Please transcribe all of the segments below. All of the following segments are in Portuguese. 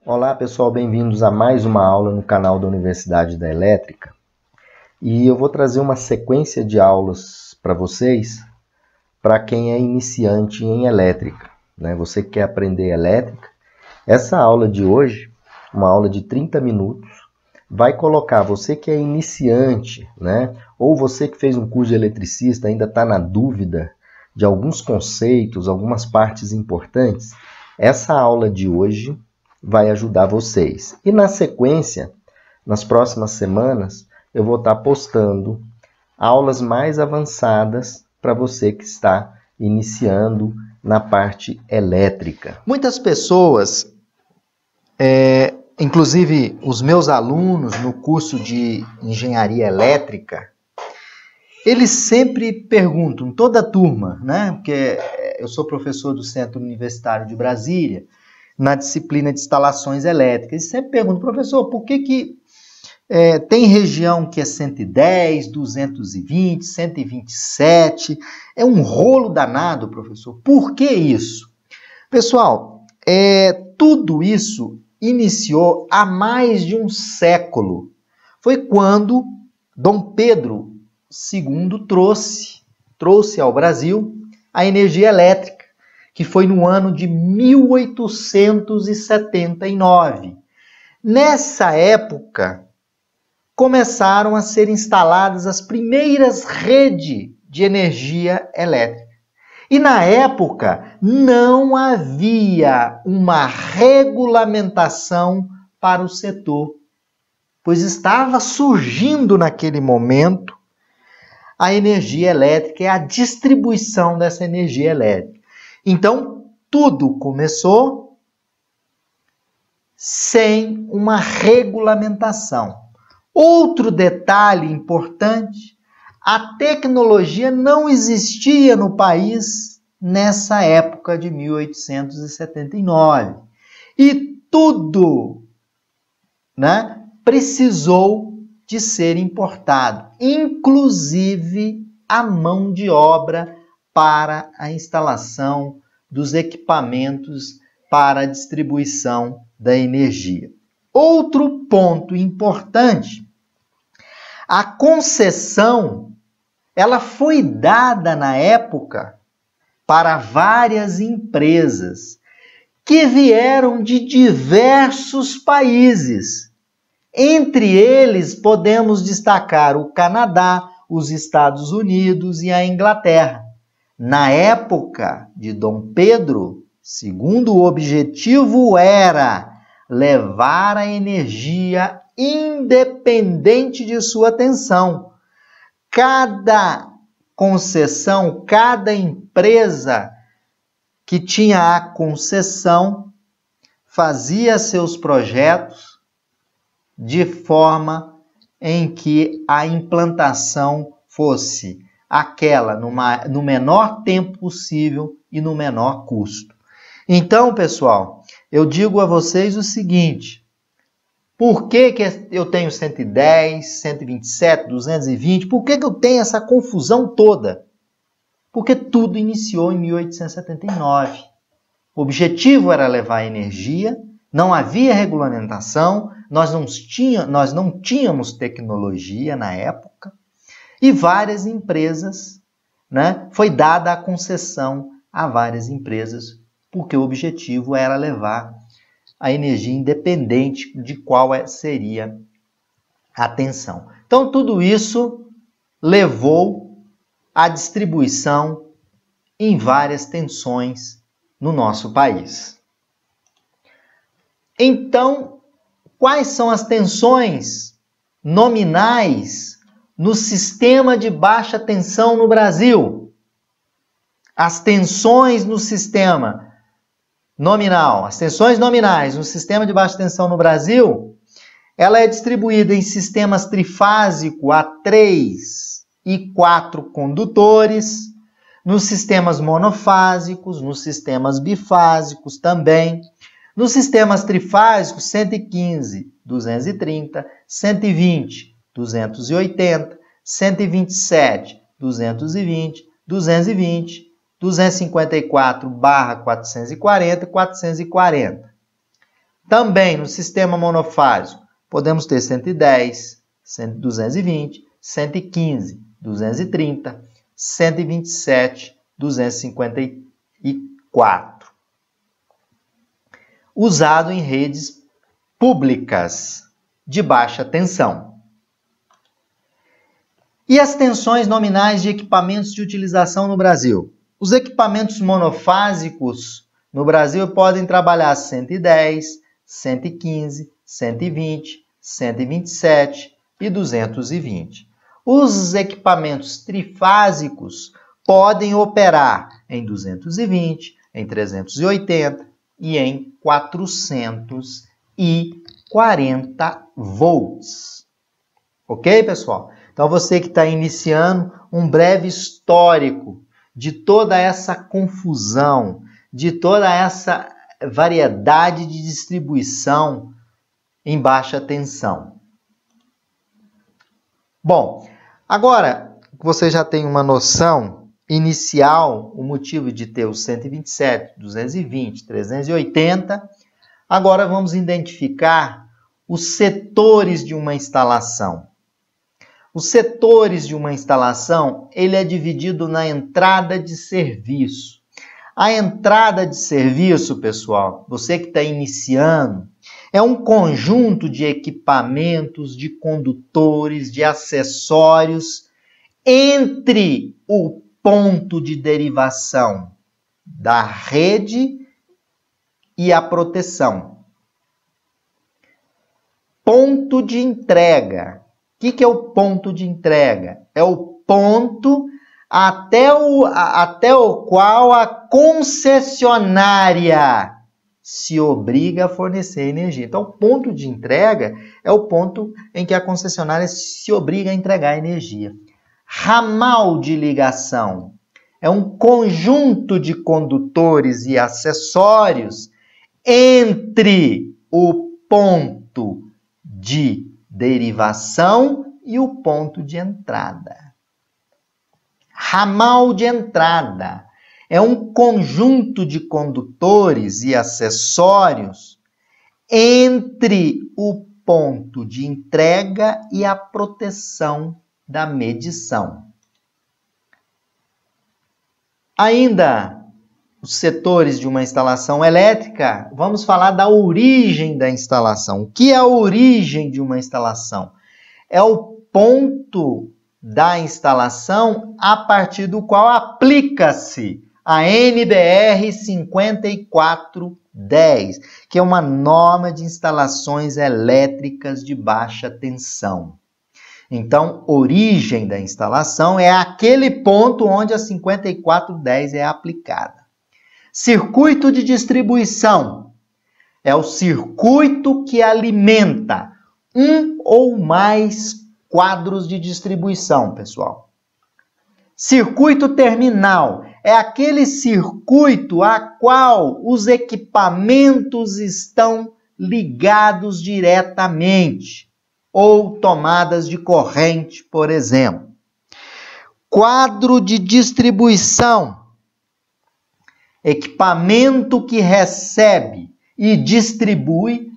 Olá pessoal, bem-vindos a mais uma aula no canal da Universidade da Elétrica. E eu vou trazer uma sequência de aulas para vocês, para quem é iniciante em elétrica, né? Você que quer aprender elétrica. Essa aula de hoje, uma aula de 30 minutos, vai colocar você que é iniciante, né? Ou você que fez um curso de eletricista, ainda está na dúvida de alguns conceitos, algumas partes importantes. Essa aula de hoje vai ajudar vocês. E na sequência, nas próximas semanas, eu vou estar postando aulas mais avançadas para você que está iniciando na parte elétrica. Muitas pessoas, inclusive os meus alunos no curso de engenharia elétrica, eles sempre perguntam, toda a turma, né? Porque eu sou professor do Centro Universitário de Brasília, na disciplina de instalações elétricas. E sempre pergunto, professor, por que tem região que é 110, 220, 127? É um rolo danado, professor. Por que isso? Pessoal, tudo isso iniciou há mais de um século. Foi quando Dom Pedro II trouxe ao Brasil a energia elétrica, que foi no ano de 1879. Nessa época, começaram a ser instaladas as primeiras redes de energia elétrica. E na época, não havia uma regulamentação para o setor, pois estava surgindo naquele momento a energia elétrica e a distribuição dessa energia elétrica. Então, tudo começou sem uma regulamentação. Outro detalhe importante, a tecnologia não existia no país nessa época de 1879. E tudo, né, precisou de ser importado, inclusive a mão de obra para a instalação dos equipamentos para a distribuição da energia. Outro ponto importante, a concessão, ela foi dada na época para várias empresas que vieram de diversos países. Entre eles, podemos destacar o Canadá, os Estados Unidos e a Inglaterra. Na época de Dom Pedro II, o objetivo era levar a energia independente de sua tensão. Cada concessão, cada empresa que tinha a concessão fazia seus projetos de forma em que a implantação fosse aquela no menor tempo possível e no menor custo. Então, pessoal, eu digo a vocês o seguinte, por que eu tenho 110, 127, 220? Por que eu tenho essa confusão toda? Porque tudo iniciou em 1879. O objetivo era levar energia, não havia regulamentação, nós não tínhamos tecnologia na época, e várias empresas, né, foi dada a concessão a várias empresas, porque o objetivo era levar a energia independente de qual seria a tensão. Então, tudo isso levou à distribuição em várias tensões no nosso país. Então, quais são as tensões nominais no sistema de baixa tensão no Brasil? As tensões no sistema nominal, as tensões nominais no sistema de baixa tensão no Brasil, ela é distribuída em sistemas trifásico a 3 e 4 condutores, nos sistemas monofásicos, nos sistemas bifásicos também. Nos sistemas trifásicos, 115, 230, 120, 280, 127, 220, 220, 254/440 e 440. Também no sistema monofásico, podemos ter 110, 220, 115, 230, 127, 254. Usado em redes públicas de baixa tensão. E as tensões nominais de equipamentos de utilização no Brasil? Os equipamentos monofásicos no Brasil podem trabalhar 110, 115, 120, 127 e 220. Os equipamentos trifásicos podem operar em 220, em 380 e em 440 volts. Ok, pessoal? Então, você que está iniciando, um breve histórico de toda essa confusão, de toda essa variedade de distribuição em baixa tensão. Bom, agora que você já tem uma noção inicial, o motivo de ter os 127, 220, 380, agora vamos identificar os setores de uma instalação. Os setores de uma instalação, ele é dividido na entrada de serviço. A entrada de serviço, pessoal, você que está iniciando, é um conjunto de equipamentos, de condutores, de acessórios entre o ponto de derivação da rede e a proteção. Ponto de entrega. O que é o ponto de entrega? É o ponto até o qual a concessionária se obriga a fornecer energia. Então, o ponto de entrega é o ponto em que a concessionária se obriga a entregar energia. Ramal de ligação é um conjunto de condutores e acessórios entre o ponto de derivação e o ponto de entrada. Ramal de entrada é um conjunto de condutores e acessórios entre o ponto de entrega e a proteção da medição. Ainda os setores de uma instalação elétrica, vamos falar da origem da instalação. O que é a origem de uma instalação? É o ponto da instalação a partir do qual aplica-se a NBR 5410, que é uma norma de instalações elétricas de baixa tensão. Então, origem da instalação é aquele ponto onde a 5410 é aplicada. Circuito de distribuição é o circuito que alimenta um ou mais quadros de distribuição, pessoal. Circuito terminal é aquele circuito a qual os equipamentos estão ligados diretamente, ou tomadas de corrente, por exemplo. Quadro de distribuição, equipamento que recebe e distribui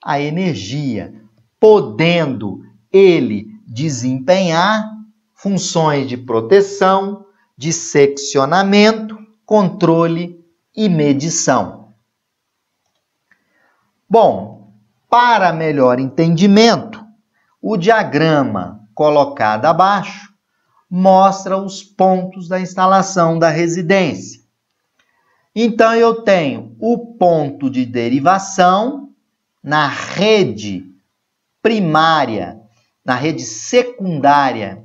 a energia, podendo ele desempenhar funções de proteção, de seccionamento, controle e medição. Bom, para melhor entendimento, o diagrama colocado abaixo mostra os pontos da instalação da residência. Então, eu tenho o ponto de derivação na rede primária, na rede secundária,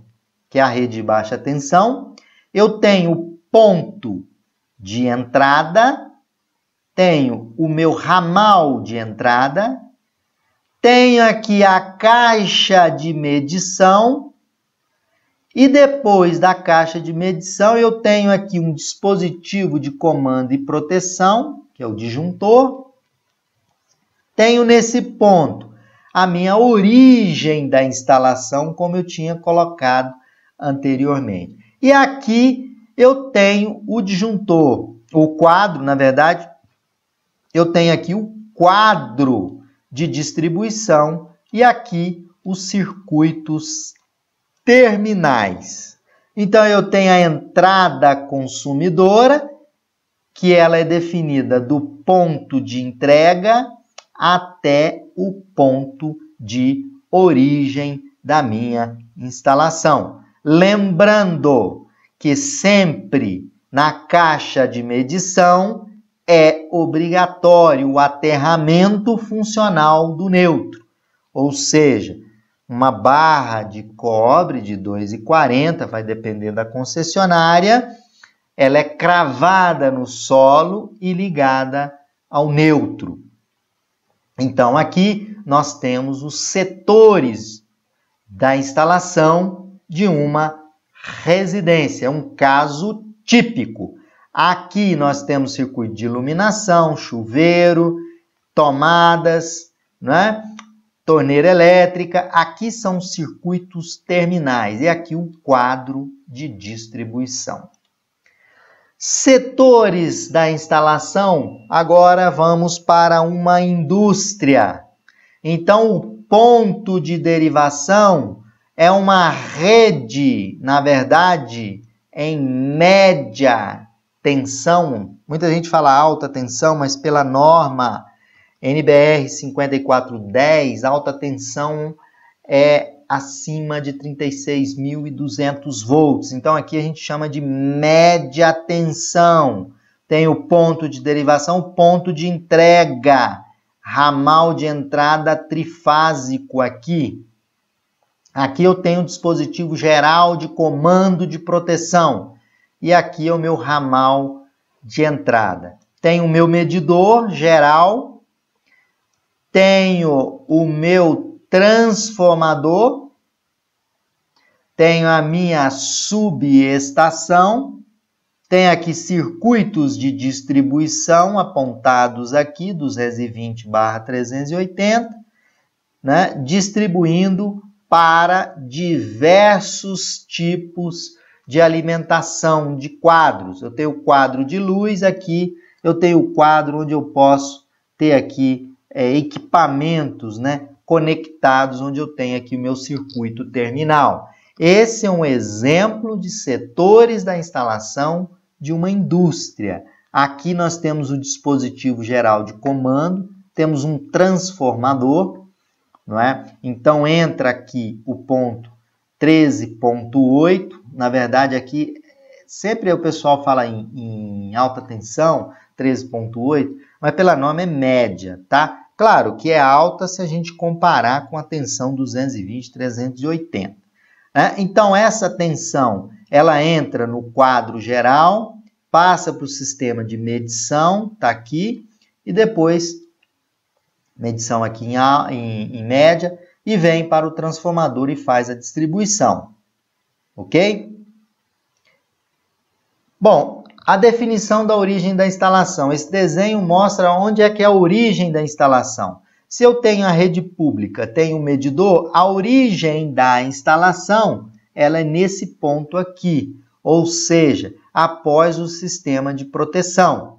que é a rede de baixa tensão. Eu tenho o ponto de entrada, tenho o meu ramal de entrada, tenho aqui a caixa de medição e depois da caixa de medição eu tenho aqui um dispositivo de comando e proteção, que é o disjuntor. Tenho nesse ponto a minha origem da instalação, como eu tinha colocado anteriormente. E aqui eu tenho o disjuntor, o quadro, na verdade, eu tenho aqui o quadro de distribuição e aqui os circuitos terminais. Então, eu tenho a entrada consumidora, que ela é definida do ponto de entrega até o ponto de origem da minha instalação. Lembrando que sempre na caixa de medição é obrigatório o aterramento funcional do neutro, ou seja, uma barra de cobre de 2,40, vai depender da concessionária, ela é cravada no solo e ligada ao neutro. Então, aqui nós temos os setores da instalação de uma residência, um caso típico. Aqui nós temos circuito de iluminação, chuveiro, tomadas, né? Torneira elétrica. Aqui são os circuitos terminais e aqui o quadro de distribuição. Setores da instalação, agora vamos para uma indústria. Então, o ponto de derivação é uma rede, na verdade, em média tensão. Muita gente fala alta tensão, mas pela norma NBR 5410, alta tensão é acima de 36.200 volts. Então, aqui a gente chama de média tensão. Tem o ponto de derivação, o ponto de entrega, ramal de entrada trifásico aqui. Aqui eu tenho o dispositivo geral de comando de proteção. E aqui é o meu ramal de entrada. Tenho o meu medidor geral, tenho o meu transformador, tenho a minha subestação, tenho aqui circuitos de distribuição apontados aqui, 220/380, né, distribuindo para diversos tipos de alimentação de quadros. Eu tenho o quadro de luz aqui, eu tenho o quadro onde eu posso ter aqui equipamentos, né, conectados, onde eu tenho aqui o meu circuito terminal. Esse é um exemplo de setores da instalação de uma indústria. Aqui nós temos o dispositivo geral de comando, temos um transformador, não é? Então entra aqui o ponto 13.8, na verdade aqui sempre o pessoal fala em alta tensão, 13.8, mas pela norma é média, tá? Claro que é alta se a gente comparar com a tensão 220, 380. Né? Então essa tensão, ela entra no quadro geral, passa para o sistema de medição, tá aqui, e depois medição aqui em média, e vem para o transformador e faz a distribuição. Ok? Bom, a definição da origem da instalação. Esse desenho mostra onde é que é a origem da instalação. Se eu tenho a rede pública, tenho o medidor, a origem da instalação, ela é nesse ponto aqui, ou seja, após o sistema de proteção.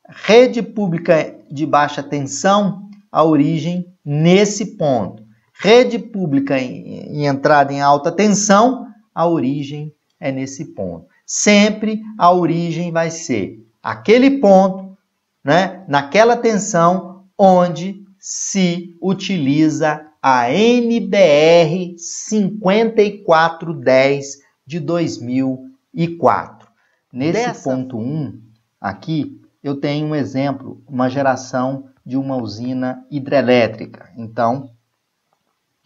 Rede pública de baixa tensão, a origem nesse ponto. Rede pública em entrada em alta tensão, a origem é nesse ponto. Sempre a origem vai ser aquele ponto, né, naquela tensão onde se utiliza a NBR 5410 de 2004. Nesse ponto 1, aqui, eu tenho um exemplo, uma geração de uma usina hidrelétrica. Então,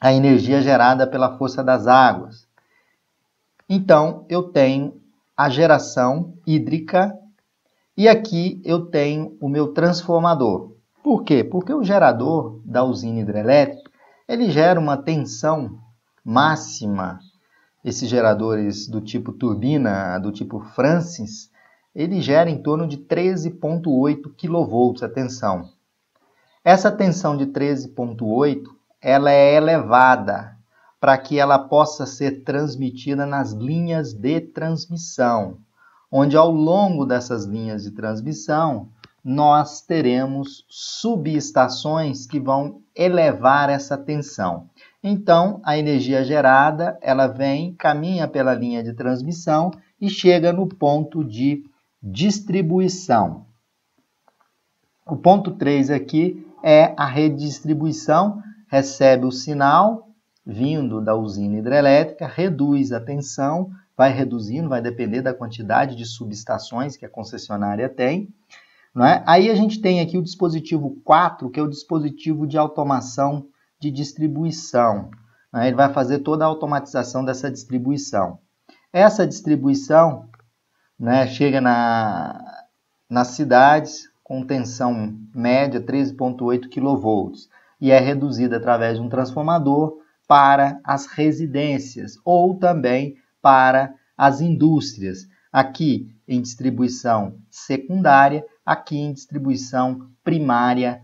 a energia gerada pela força das águas. Então, eu tenho a geração hídrica e aqui eu tenho o meu transformador. Por quê? Porque o gerador da usina hidrelétrica, ele gera uma tensão máxima. Esses geradores do tipo turbina, do tipo Francis, ele gera em torno de 13.8 kV a tensão. Essa tensão de 13.8, ela é elevada para que ela possa ser transmitida nas linhas de transmissão, onde ao longo dessas linhas de transmissão nós teremos subestações que vão elevar essa tensão. Então, a energia gerada, ela vem, caminha pela linha de transmissão e chega no ponto de distribuição. O ponto 3 aqui é a rede de distribuição, recebe o sinal vindo da usina hidrelétrica, reduz a tensão, vai reduzindo, vai depender da quantidade de subestações que a concessionária tem. Não é? Aí a gente tem aqui o dispositivo 4, que é o dispositivo de automação de distribuição. Né? Ele vai fazer toda a automatização dessa distribuição. Essa distribuição, né, chega nas cidades com tensão média 13,8 kV e é reduzida através de um transformador para as residências ou também para as indústrias. Aqui em distribuição secundária, aqui em distribuição primária,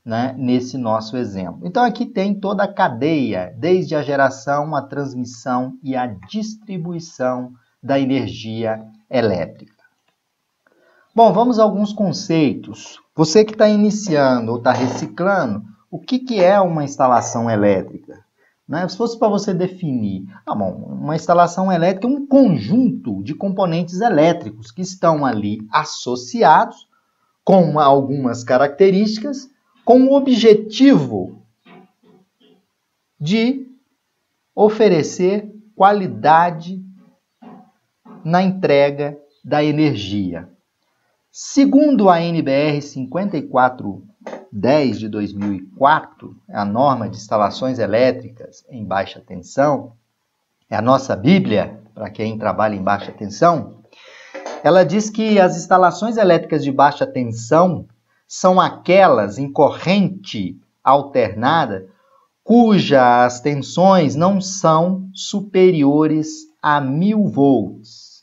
né, nesse nosso exemplo. Então aqui tem toda a cadeia, desde a geração, a transmissão e a distribuição da energia elétrica. Bom, vamos a alguns conceitos. Você que está iniciando ou está reciclando, o que é uma instalação elétrica? Né? Se fosse para você definir, uma instalação elétrica é um conjunto de componentes elétricos que estão ali associados com algumas características, com o objetivo de oferecer qualidade na entrega da energia. Segundo a NBR 5410 de 2004, a norma de instalações elétricas em baixa tensão, é a nossa Bíblia, para quem trabalha em baixa tensão, ela diz que as instalações elétricas de baixa tensão são aquelas em corrente alternada cujas tensões não são superiores a 1000 volts.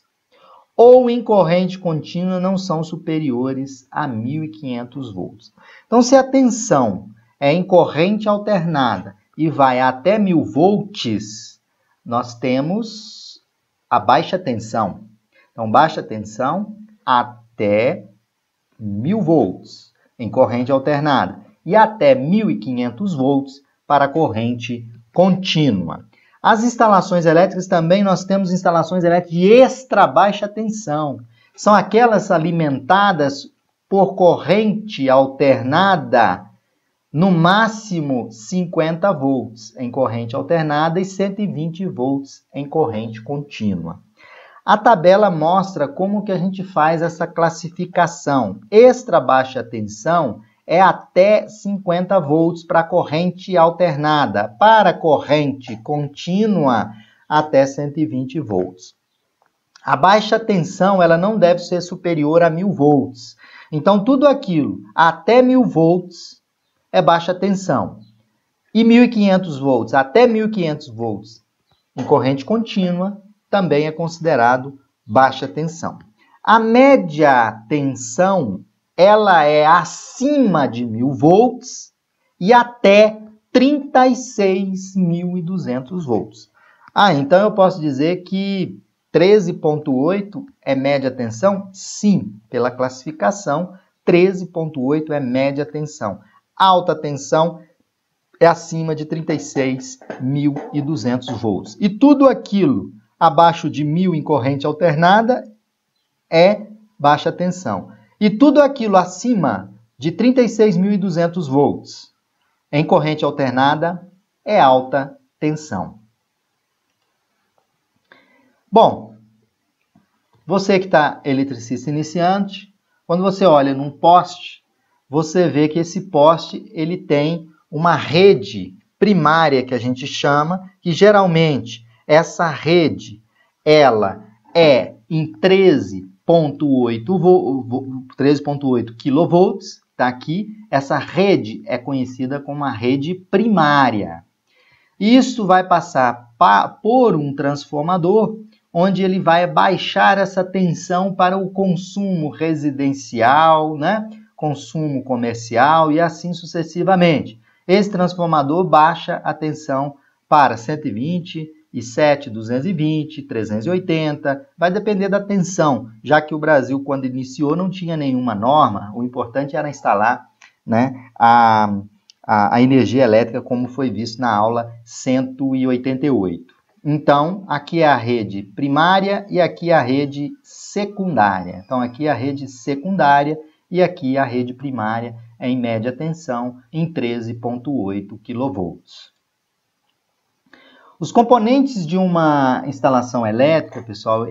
Ou em corrente contínua não são superiores a 1.500 volts. Então, se a tensão é em corrente alternada e vai até 1000 volts, nós temos a baixa tensão. Então, baixa tensão até 1000 volts em corrente alternada e até 1.500 volts para corrente contínua. As instalações elétricas também, nós temos instalações elétricas de extra baixa tensão. São aquelas alimentadas por corrente alternada, no máximo 50 volts em corrente alternada e 120 volts em corrente contínua. A tabela mostra como que a gente faz essa classificação. Extra baixa tensão é até 50 volts para corrente alternada. Para corrente contínua, até 120 volts. A baixa tensão ela não deve ser superior a 1000 volts. Então, tudo aquilo até 1000 volts é baixa tensão. E 1500 volts, até 1500 volts em corrente contínua, também é considerado baixa tensão. A média tensão ela é acima de 1000 volts e até 36.200 volts. Então eu posso dizer que 13,8 é média tensão? Sim, pela classificação, 13,8 é média tensão. Alta tensão é acima de 36.200 volts. E tudo aquilo abaixo de 1000 em corrente alternada é baixa tensão. E tudo aquilo acima de 36.200 volts em corrente alternada é alta tensão. Bom, você que está eletricista iniciante, quando você olha num poste, você vê que esse poste ele tem uma rede primária que a gente chama, que geralmente essa rede ela é em 13,8 kV, tá aqui. Essa rede é conhecida como a rede primária. Isso vai passar por um transformador, onde ele vai baixar essa tensão para o consumo residencial, né? Consumo comercial e assim sucessivamente. Esse transformador baixa a tensão para 120, I7, 220, 380, vai depender da tensão, já que o Brasil, quando iniciou, não tinha nenhuma norma, o importante era instalar, né, a energia elétrica, como foi visto na aula 188. Então, aqui é a rede primária e aqui é a rede secundária. Então, aqui é a rede secundária e aqui a rede primária é em média tensão em 13,8 kV. Os componentes de uma instalação elétrica, pessoal,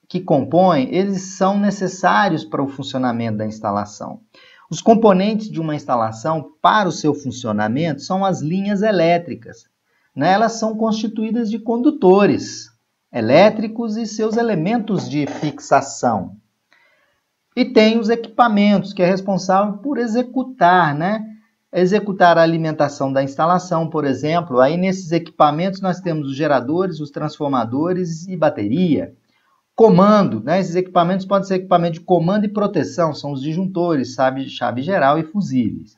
que compõem, eles são necessários para o funcionamento da instalação. Os componentes de uma instalação, para o seu funcionamento, são as linhas elétricas, né? Elas são constituídas de condutores elétricos e seus elementos de fixação. E tem os equipamentos, que é responsável por executar, né? Executar a alimentação da instalação, por exemplo. Aí nesses equipamentos nós temos os geradores, os transformadores e bateria. Comando, né? Esses equipamentos podem ser equipamento de comando e proteção, são os disjuntores, chave geral e fusíveis.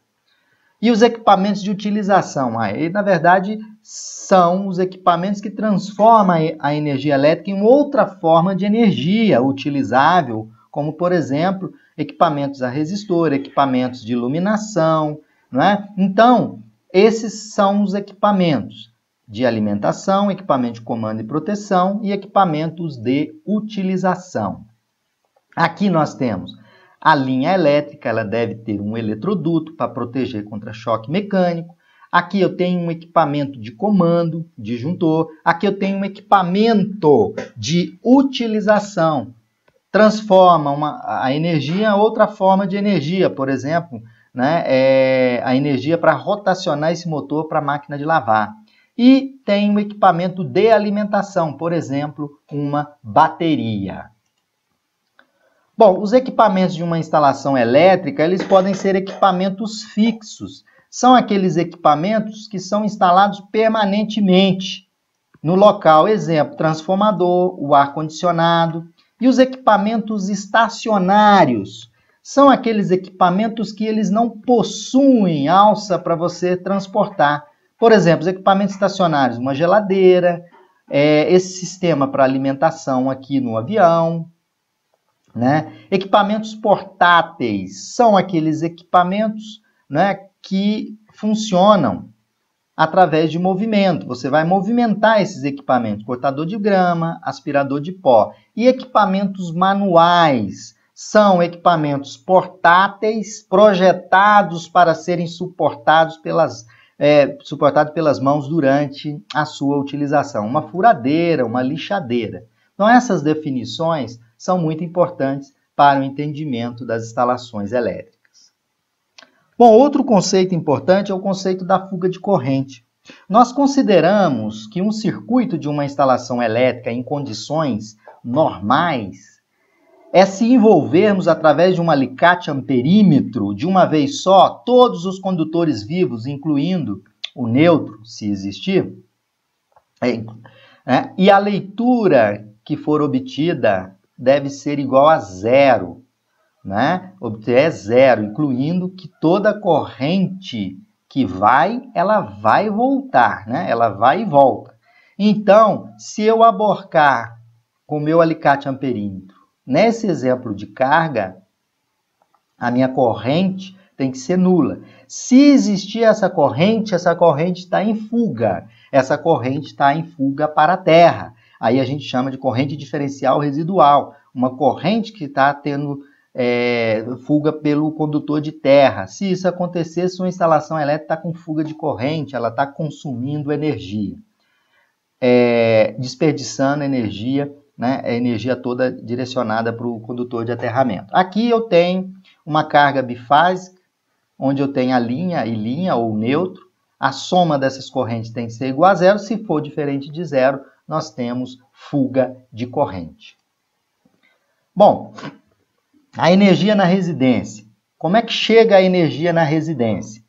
E os equipamentos de utilização, aí na verdade são os equipamentos que transformam a energia elétrica em outra forma de energia utilizável, como por exemplo, equipamentos a resistor, equipamentos de iluminação, não é? Então, esses são os equipamentos de alimentação, equipamento de comando e proteção e equipamentos de utilização. Aqui nós temos a linha elétrica, ela deve ter um eletroduto para proteger contra choque mecânico. Aqui eu tenho um equipamento de comando, disjuntor. Aqui eu tenho um equipamento de utilização. Transforma a energia em outra forma de energia, por exemplo, né, a energia para rotacionar esse motor para a máquina de lavar. E tem um equipamento de alimentação, por exemplo, uma bateria. Bom, os equipamentos de uma instalação elétrica, eles podem ser equipamentos fixos. São aqueles equipamentos que são instalados permanentemente no local. Exemplo, transformador, o ar-condicionado. E os equipamentos estacionários são aqueles equipamentos que eles não possuem alça para você transportar. Por exemplo, os equipamentos estacionários, uma geladeira, esse sistema para alimentação aqui no avião, né? Equipamentos portáteis são aqueles equipamentos, né, que funcionam através de movimento. Você vai movimentar esses equipamentos, cortador de grama, aspirador de pó. E equipamentos manuais são equipamentos portáteis, projetados para serem suportados pelas mãos durante a sua utilização. Uma furadeira, uma lixadeira. Então, essas definições são muito importantes para o entendimento das instalações elétricas. Bom, outro conceito importante é o conceito da fuga de corrente. Nós consideramos que um circuito de uma instalação elétrica em condições normais é se envolvermos através de um alicate amperímetro, de uma vez só, todos os condutores vivos, incluindo o neutro, se existir, e a leitura que for obtida deve ser igual a zero, né? Obter zero, incluindo que toda corrente que vai, ela vai voltar, né? Ela vai e volta. Então, se eu aborcar com o meu alicate amperímetro, nesse exemplo de carga, a minha corrente tem que ser nula. Se existir essa corrente está em fuga. Essa corrente está em fuga para a Terra. Aí a gente chama de corrente diferencial residual. Uma corrente que está tendo fuga pelo condutor de terra. Se isso acontecer, sua instalação elétrica está com fuga de corrente, ela está consumindo energia. Desperdiçando energia, né, a energia toda direcionada para o condutor de aterramento. Aqui eu tenho uma carga bifásica, onde eu tenho a linha e linha ou neutro. A soma dessas correntes tem que ser igual a zero. Se for diferente de zero, nós temos fuga de corrente. Bom, a energia na residência. Como é que chega a energia na residência?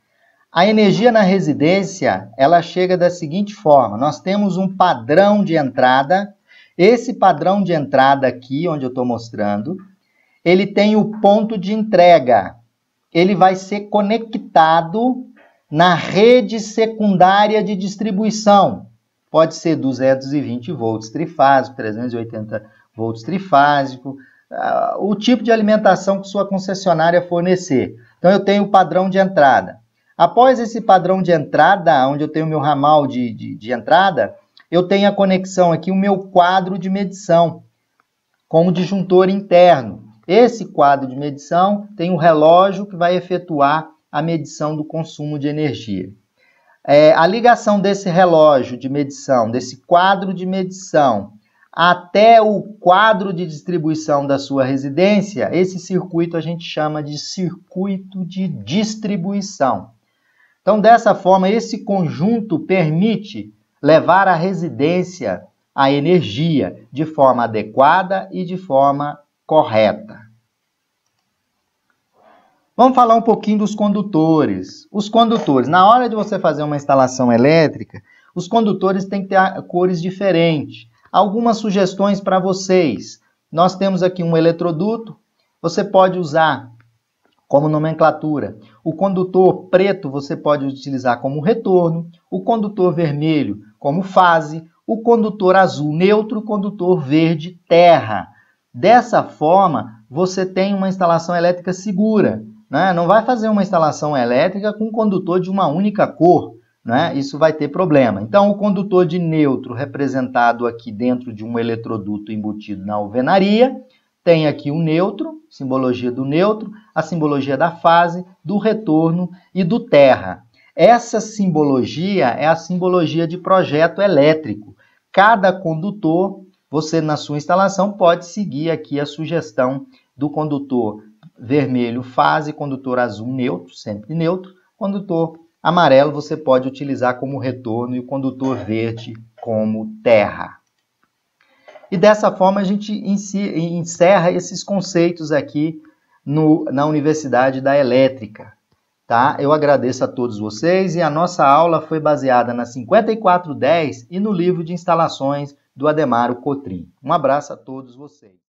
A energia na residência, ela chega da seguinte forma. Nós temos um padrão de entrada. Esse padrão de entrada aqui, onde eu estou mostrando, ele tem o ponto de entrega. Ele vai ser conectado na rede secundária de distribuição. Pode ser 220 volts trifásico, 380 volts trifásico, o tipo de alimentação que sua concessionária fornecer. Então, eu tenho o padrão de entrada. Após esse padrão de entrada, onde eu tenho o meu ramal de entrada, eu tenho a conexão aqui, o meu quadro de medição, com o disjuntor interno. Esse quadro de medição tem um relógio que vai efetuar a medição do consumo de energia. A ligação desse relógio de medição, desse quadro de medição, até o quadro de distribuição da sua residência, esse circuito a gente chama de circuito de distribuição. Então, dessa forma, esse conjunto permite levar à residência a energia de forma adequada e de forma correta. Vamos falar um pouquinho dos condutores. Os condutores, na hora de você fazer uma instalação elétrica, os condutores têm que ter cores diferentes. Algumas sugestões para vocês. Nós temos aqui um eletroduto, você pode usar como nomenclatura. O condutor preto você pode utilizar como retorno, o condutor vermelho como fase, o condutor azul neutro, o condutor verde terra. Dessa forma, você tem uma instalação elétrica segura, né? Não vai fazer uma instalação elétrica com condutor de uma única cor, né? Isso vai ter problema. Então, o condutor de neutro, representado aqui dentro de um eletroduto embutido na alvenaria, tem aqui o neutro, simbologia do neutro, a simbologia da fase, do retorno e do terra. Essa simbologia é a simbologia de projeto elétrico. Cada condutor, você na sua instalação pode seguir aqui a sugestão do condutor vermelho fase, condutor azul neutro, sempre neutro, condutor amarelo você pode utilizar como retorno e o condutor verde como terra. E dessa forma a gente encerra esses conceitos aqui na Universidade da Elétrica. Tá? Eu agradeço a todos vocês e a nossa aula foi baseada na 5410 e no livro de instalações do Ademaro Cotrim. Um abraço a todos vocês.